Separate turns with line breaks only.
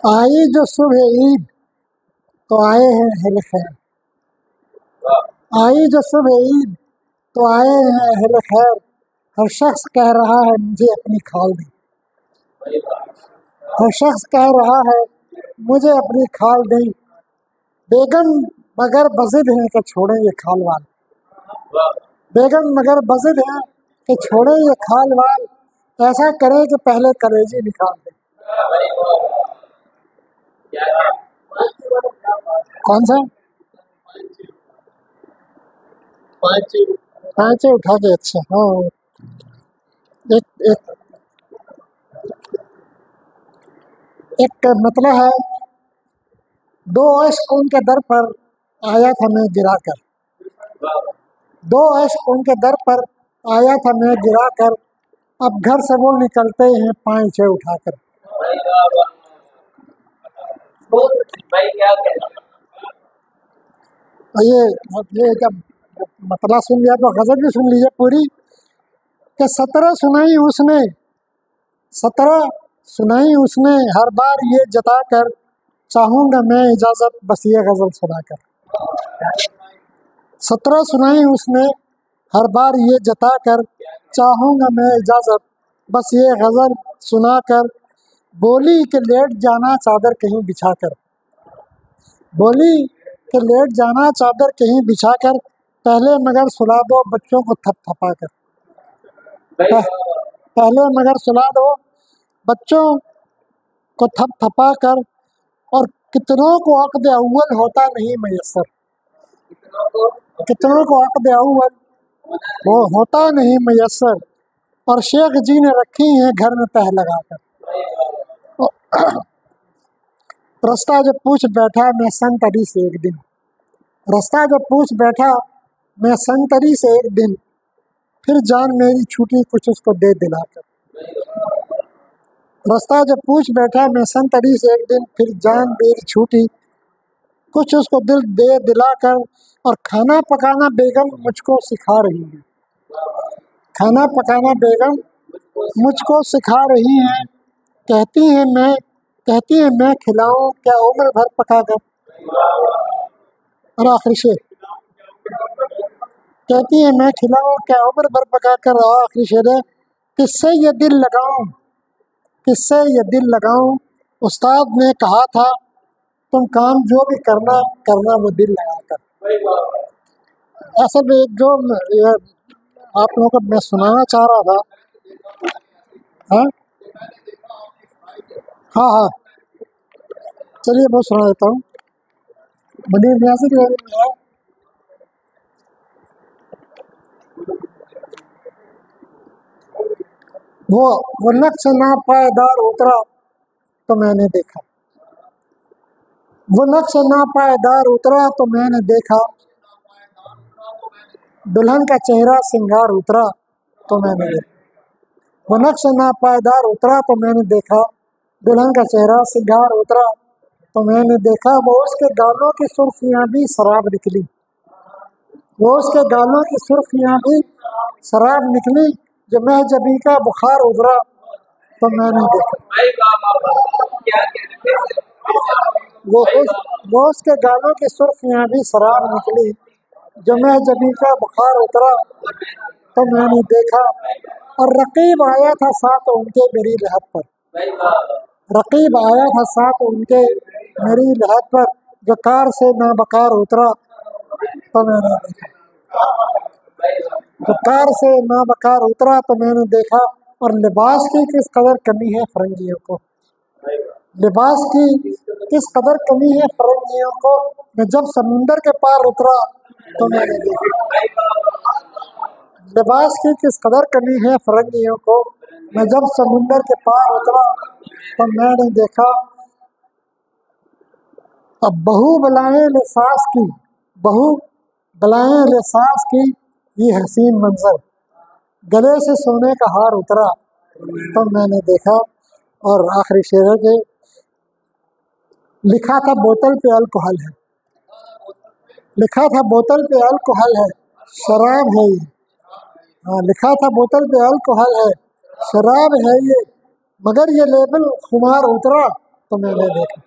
آئی جو صبح عید تو آئے ہیں اہل خیر، آئی جو صبح عید تو آئے ہیں اہل خیر، ہر شخص کہہ رہا ہے مجھے اپنی کھال دیں، ہر شخص کہہ رہا ہے مجھے اپنی کھال دیں، بیگم مگر بضد ہیں کہ چھوڑیں یہ کھال وال، بیگم مگر بضد ہیں کہ چھوڑیں یہ کھال وال، ایسا کریں کہ پہلے کلیجی نکال دیں۔ کون سا پانچے اٹھا کے؟ اچھا ہاں، ایک ایک مطلب ہے، دو عشق ان کے در پر آیا تھا میں گرا کر، دو عشق ان کے در پر آیا تھا میں گرا کر، اب گھر سے وہ نکلتے ہیں پانچے اٹھا کر۔ یہ جب مطلب سن لیا تو غزل بھی سن لیجیے پوری، کہ 17 سنائی اس نے، 17 سنائی اس نے ہر بار یہ جتا کر، چاہوں گا میں اجازت بس یہ غزل سنا کر، 17 سنائی اس نے ہر بار یہ جتا کر، چاہوں گا میں اجازت بس یہ غزل سنا کر، بولی کہ لیٹ جانا چادر کہیں بچھا کر، بولی کہ لیٹ جانا چادر کہیں بچھا کر، پہلے مگر سلا دو بچوں کو تھپ تھپا کر، پہلے مگر سلا دو بچوں کو تھپ تھپا کر، اور کتنوں کو عقد اول ہوتا نہیں میسر، کتنوں کو عقد اول وہ ہوتا نہیں میسر، اور شیخ جی نے رکھی ہیں گھر میں تہ لگا کر، رستہ جب پوچھ بیٹھا میں سن تری سے ایک دن، رستہ جب پوچھ بیٹھا میں سن تری سے ایک دن، پھر جان میری چھوٹی کچھ اس کو دے دلا کر، رستہ جب پوچھ بیٹھا میں سن تری سے ایک دن، پھر جان میری چھوٹی کچھ اس کو دل دے دلا کر، اور کھانا پکانا بیگم مجھ کو سکھا رہی ہے، کھانا پکانا بیگم مجھ کو سکھا رہی ہیں، کہتی ہیں میں کھلاؤں کیا عمر بھر پکا کر، اور آخری شعر کہتی ہیں میں کھلاؤں کیا عمر بھر پکا کر، اور آخری شعر ہے کس سے یہ دل لگاؤں، کس سے یہ دل لگاؤں، استاد نے کہا تھا تم کام جو بھی کرنا وہ دل لگا کر۔ ایسا بھی جو آپ لوگوں کو میں سنانا چاہ رہا تھا، ہاں ہاں ہاں چلیے میں سنا دیتا ہوں، منیر نیازی کی ہے، وہ نقش نا پائیدار اترا تو میں نے دیکھا، وہ نقش نا پائیدار اترا تو میں نے دیکھا، دلہن کا چہرہ سنگار اترا تو میں نے دیکھا، وہ نقش نا پائیدار اترا تو میں نے دیکھا، دلہن کا چہرہ سنگار اترا تو میں نے دیکھا، وہ اس کے گالوں کی سرخیاں بھی سراب نکلی، وہ اس کے گالوں کی سرخیاں بھی سراب نکلی، جو مہجبی کا بخار اترا تو میں نے دیکھا، وہ اس کے گالوں کی سرخیاں بھی سراب نکلی، جو مہجبی کا بخار اترا تو میں نے دیکھا، اور رقیب آیا تھا ساتھ ان کے میری لحد پر، رقیب آیا تھا ساتھ ان کے میری لحد پر، جو کار سے نابکار اترا تو میں نے دیکھا، جو کار سے نابکار اترا تو میں نے دیکھا، اور لباس کی کس قدر کمی ہے فرنگیوں کو، لباس کی کس قدر کمی ہے فرنگیوں کو، میں جب سمندر کے پار اترا تو میں نے دیکھا، لباس کی کس قدر کمی ہے فرنگیوں کو، میں جب سمندر کے پار اترا تو میں نے دیکھا، اب بہو بلائیں لساس کی، بہو بلائیں لساس کی یہ حسین منظر، گلے سے سونے کا ہار اترا تو میں نے دیکھا، اور آخری شعر ہے کہ لکھا تھا بوتل پہ الکحل ہے، لکھا تھا بوتل پہ الکحل ہے شراب ہے یہ، ہاں لکھا تھا بوتل پہ الکحل ہے شراب ہے یہ، مگر یہ لیبل خمار اترا تو میں نے دیکھا.